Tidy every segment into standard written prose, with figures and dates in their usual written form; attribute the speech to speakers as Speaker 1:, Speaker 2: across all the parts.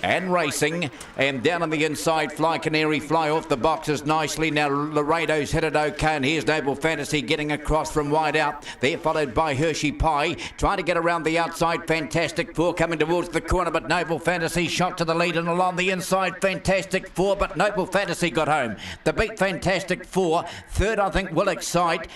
Speaker 1: And racing, and down on the inside, Fly Canary fly off the boxes nicely. Now Laredo's hit it okay, and here's Noble Fantasy getting across from wide out. They're followed by Hershey Pie, trying to get around the outside. Fantastic Four coming towards the corner, but Noble Fantasy shot to the lead, and along the inside, Fantastic Four, but Noble Fantasy got home. The beat Fantastic Four. Third, I think, Will Excite.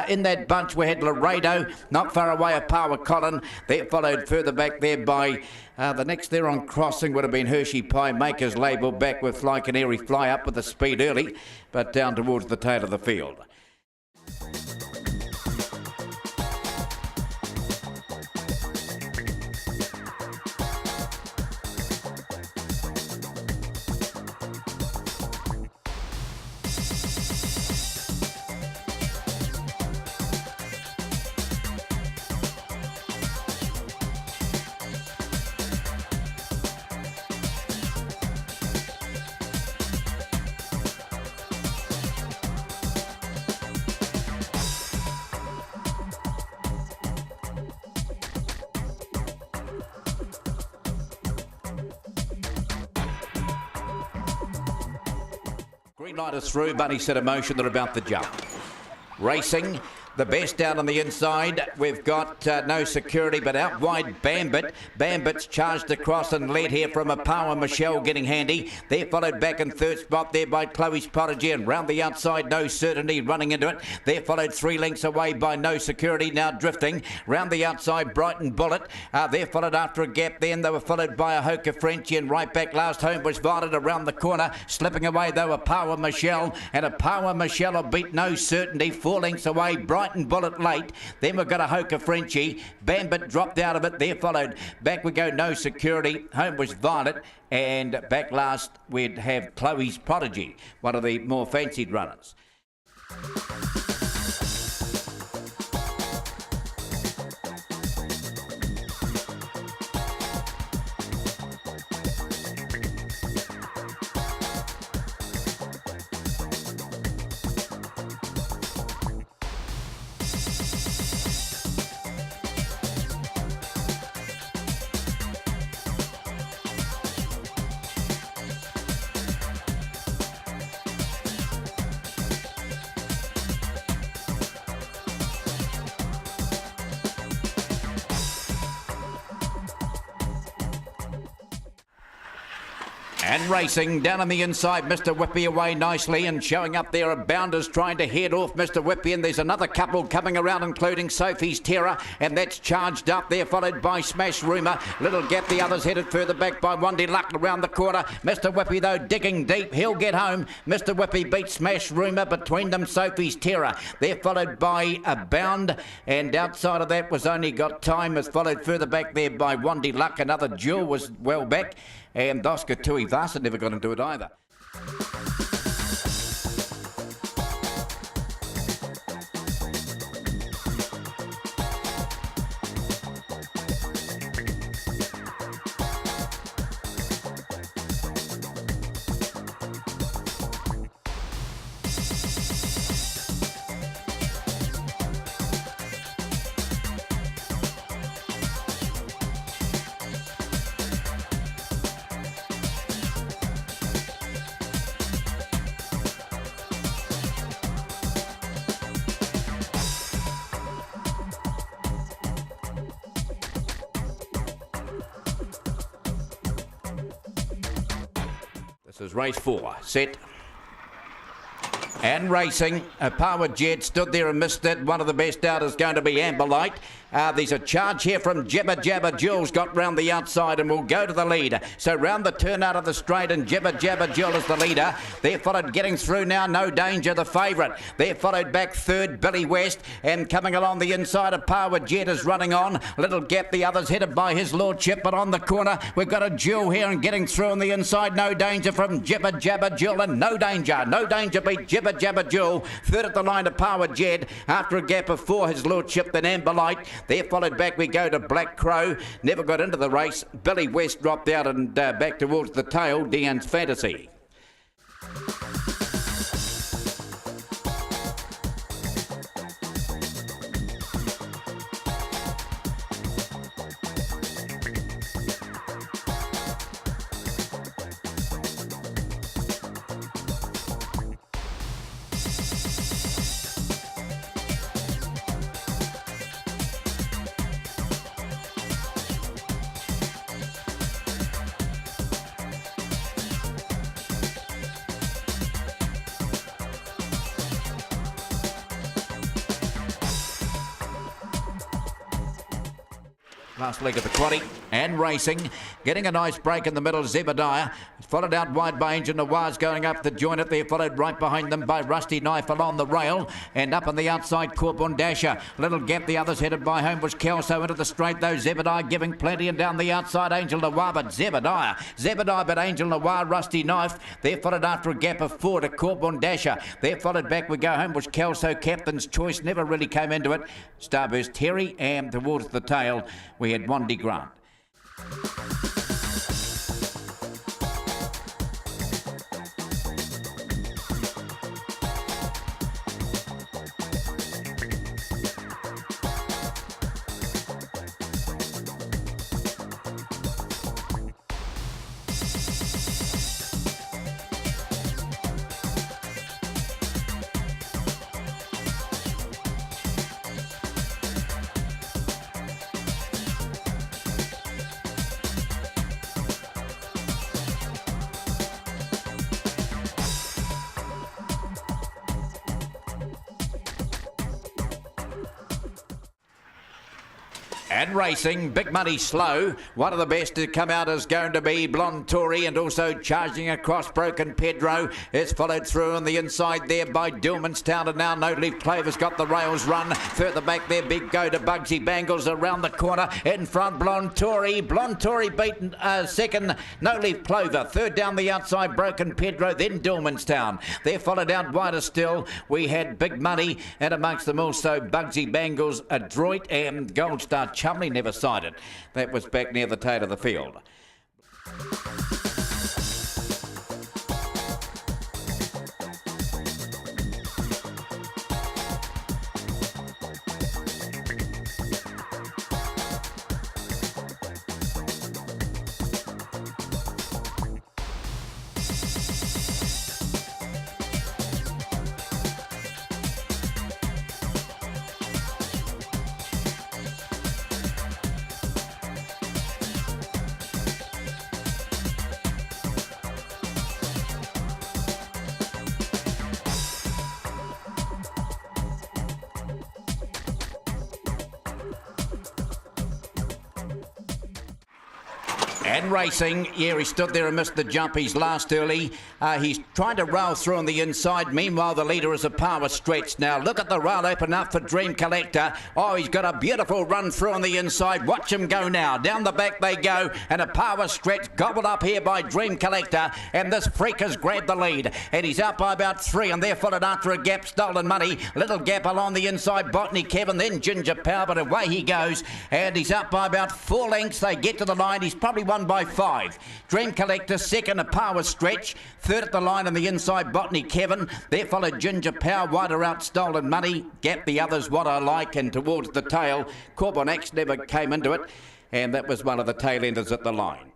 Speaker 1: In that bunch we had Laredo, not far away of Power Colin. They're followed further back there by the next there on crossing would have been Hershey Pie. Maker's Label back with Fly Canary fly up with the speed early, but down towards the tail of the field. Green light is through, Bunny set a motion, they're about to jump. Racing, the best out on the inside. We've got No Security, but out wide Bambit. Bambit's charged across and led here from a Power Michelle getting handy. They're followed back in third spot there by Chloe's Prodigy, and round the outside No Certainty running into it. They're followed 3 lengths away by No Security, now drifting. Round the outside Brighton Bullet. They're followed after a gap then. They were followed by a Hoka Frenchie, and right back last home was Violet around the corner. Slipping away though a Power Michelle, and a Power Michelle will beat No Certainty. 4 lengths away Brighton Bullet late. Then we've got a Hoka Frenchie. Bambit dropped out of it. They're followed. Back we go No Security. Home was Violet. And back last we'd have Chloe's Prodigy, one of the more fancied runners. And racing down on the inside, Mr. Whippy away nicely, and showing up there are Bounders trying to head off Mr. Whippy, and there's another couple coming around including Sophie's Terror, and that's charged up there, followed by Smash Rumour. Little gap, the others headed further back by Wandy Luck around the corner. Mr. Whippy though digging deep, he'll get home. Mr. Whippy beats Smash Rumour, between them Sophie's Terror. They're followed by a Bound, and outside of that was Only Got Time, is followed further back there by Wandy Luck. Another Jewel was well back, and Oscar Tui Vasa never got into it either. This is race 4, set and racing. A Power Jet stood there and missed it. One of the best out is going to be Amberlight. There's a charge here from Jibber Jabber. Jules got round the outside and will go to the lead. So round the turn out of the straight, and Jibber Jabber Jules is the leader. They're followed getting through now, No Danger, the favourite. They're followed back third, Billy West, and coming along the inside of Power Jet is running on. Little gap, the others headed by His Lordship, but on the corner we've got a Jewel here, and getting through on the inside, No Danger from Jibber Jabber Jewel, and No Danger beat Jibber Jabber Jewel. Third at the line of Power Jet, after a gap of 4, His Lordship, then Amberlight. They're followed back we go to Black Crow, never got into the race. Billy West dropped out, and back towards the tail, Deanne's Fantasy. Last leg of the quaddie, and racing, getting a nice break in the middle. Zebediah, followed out wide by Angel Noir's going up the joint at there, followed right behind them by Rusty Knife along the rail, and up on the outside Corbon Dasher. Little gap, the others headed by Homebush Kelso into the straight though. Zebediah giving plenty, and down the outside Angel Noir, but Zebediah but Angel Noir, Rusty Knife. They're followed after a gap of 4 to Corbon Dasher. They're followed back we go Homebush Kelso, Captain's Choice, never really came into it. Starburst Terry, and towards the tail we had Wandy Grant. And racing, Big Money Slow. One of the best to come out is going to be Blonde Tory, and also charging across Broken Pedro. It's followed through on the inside there by Dillmanstown, and now No Leaf Clover's got the rails run. Further back there, Big Go to Bugsy Bangles around the corner. In front, Blonde Tory. Blonde Tory beaten second, No Leaf Clover. Third down the outside, Broken Pedro, then Dillmanstown. They're followed out wider still. We had Big Money, and amongst them also Bugsy Bangles, Adroit, and Gold Star Chumley never sighted. That was back near the tail of the field. And racing, yeah, he stood there and missed the jump. He's last early. He's trying to rail through on the inside. Meanwhile, the leader is a power stretch. Now, look at the rail open up for Dream Collector. Oh, he's got a beautiful run through on the inside. Watch him go now. Down the back they go, and a power stretch gobbled up here by Dream Collector. And this freak has grabbed the lead. And he's out by about 3, and they're followed after a gap, Stolen Money. Little gap along the inside, Botany Kevin, then Ginger Power, but away he goes. And he's up by about 4 lengths. They get to the line. He's probably won by 5. Dream Collector second, a power stretch. Third at the line on the inside, Botany Kevin. There followed Ginger Power, wider out Stolen Money. Gap the others, What I Like, and towards the tail, Corbon X never came into it, and that was one of the tail enders at the line.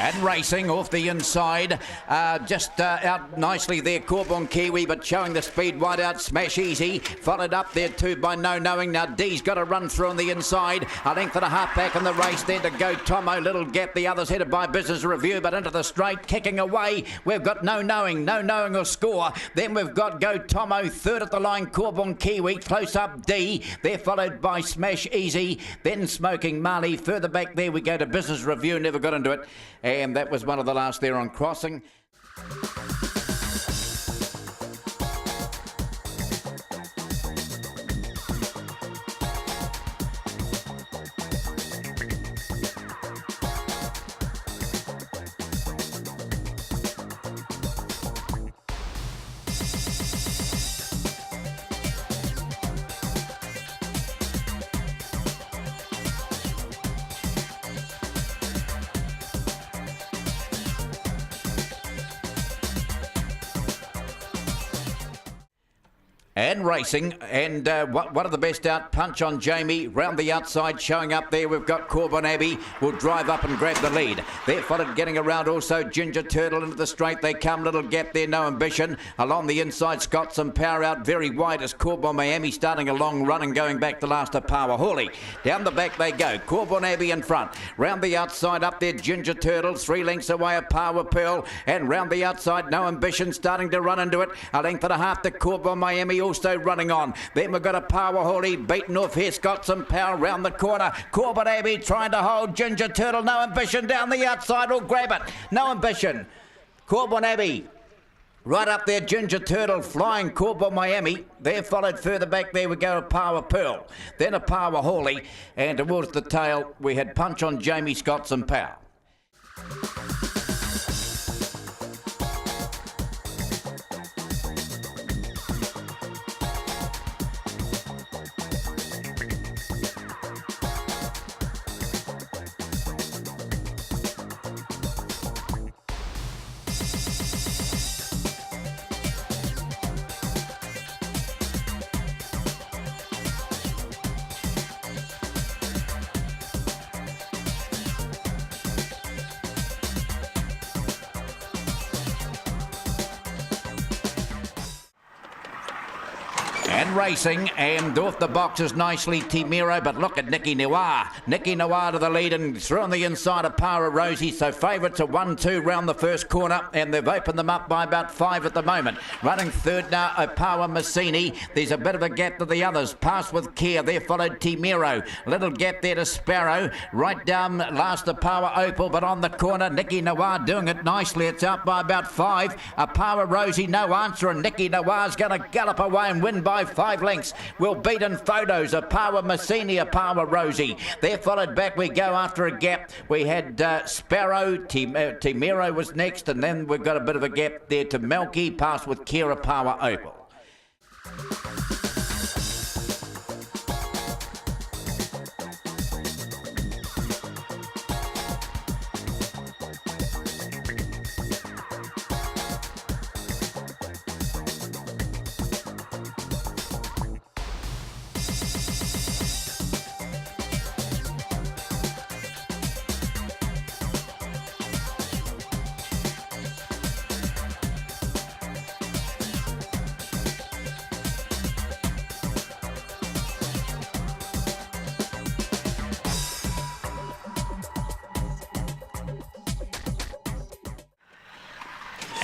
Speaker 1: And racing off the inside, just out nicely there, Corbon Kiwi, but showing the speed wide out, Smash Easy, followed up there too by No Knowing. Now D's got to run through on the inside, a length and a half back in the race there to go Tomo, little gap, the others headed by Business Review, but into the straight, kicking away, we've got No Knowing will score, then we've got Go Tomo, third at the line, Corbon Kiwi, close up D, they're followed by Smash Easy, then Smoking Marley, further back there we go to Business Review, never got into it. And that was one of the last there on crossing. And racing, and one of the best out, Punch on Jamie, round the outside, showing up there. We've got Corbin Abbey, will drive up and grab the lead. They're followed, getting around also Ginger Turtle into the straight. They come, little gap there, No Ambition. Along the inside, Scott Some Power out very wide as Corbin Miami starting a long run and going back to last to Power Hawley. Down the back they go, Corbin Abbey in front. Round the outside up there, Ginger Turtle, 3 lengths away of Power Pearl. And round the outside, No Ambition starting to run into it. A length and a half to Corbin Miami also running on. Then we've got a Power Hawley beaten off here. Scott Some Power round the corner. Corbin Abbey trying to hold Ginger Turtle. No Ambition down the outside will grab it. No Ambition. Corbin Abbey. Right up there, Ginger Turtle flying Corbin Miami. They're followed further back there. We go to Power Pearl. Then a Power Hawley. And towards the tail, we had Punch on Jamie, Scott Some Power. And racing, and off the boxes nicely, Timiro, but look at Nicky Noir. Nicky Noir to the lead and through on the inside of Para Rosie, so favourites are 1-2 round the first corner, and they've opened them up by about 5 at the moment. Running third now, Opawa Massini. There's a bit of a gap to the others. Pass with care, there followed Timiro. Little gap there to Sparrow. Right down last Opawa Opal, but on the corner, Nicky Noir doing it nicely. It's out by about 5. Opawa Rosie, no answer, and Nicky Noir's going to gallop away and win by 5 lengths. We'll beat in photos. Opawa Massini, Opawa Rosie. They're followed back. We go after a gap. We had Sparrow. Timiro was next, and then we've got a bit of a gap there to Melky. Pass with Kira Power Opal.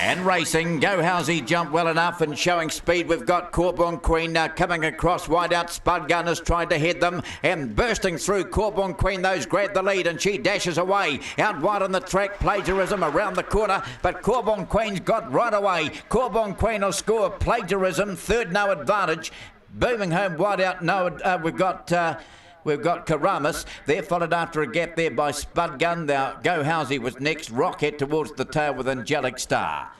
Speaker 1: And racing, Go Housey jumped well enough and showing speed. We've got Corbin Queen now coming across wide out. Spud Gunners tried to head them and bursting through. Corbin Queen, those grabbed the lead and she dashes away. Out wide on the track, Plagiarism around the corner, but Corbin Queen's got right away. Corbin Queen will score Plagiarism, third no advantage. Booming home wide out, no, We've got Karamas. They're followed after a gap there by Spud Gun. Now, Go Housey was next. Rocket towards the tail with Angelic Star.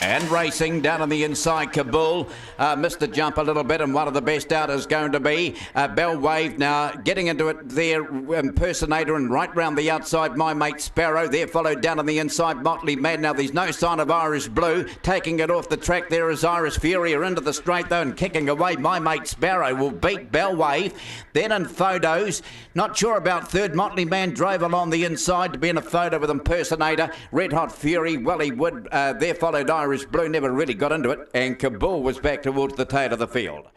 Speaker 1: And racing down on the inside, Kabul missed the jump a little bit, and one of the best out is going to be Bell Wave now getting into it there, Impersonator, and right round the outside, My Mate Sparrow. There followed down on the inside, Motley Mad. Now there's no sign of Irish Blue. Taking it off the track there is Irish Fury, are into the straight though and kicking away. My Mate Sparrow will beat Bell Wave. Then in photos, not sure about third. Motley Man drove along the inside to be in a photo with Impersonator. Red Hot Fury, well he would. There followed Irish Blue, never really got into it, and Kabul was back towards the tail of the field.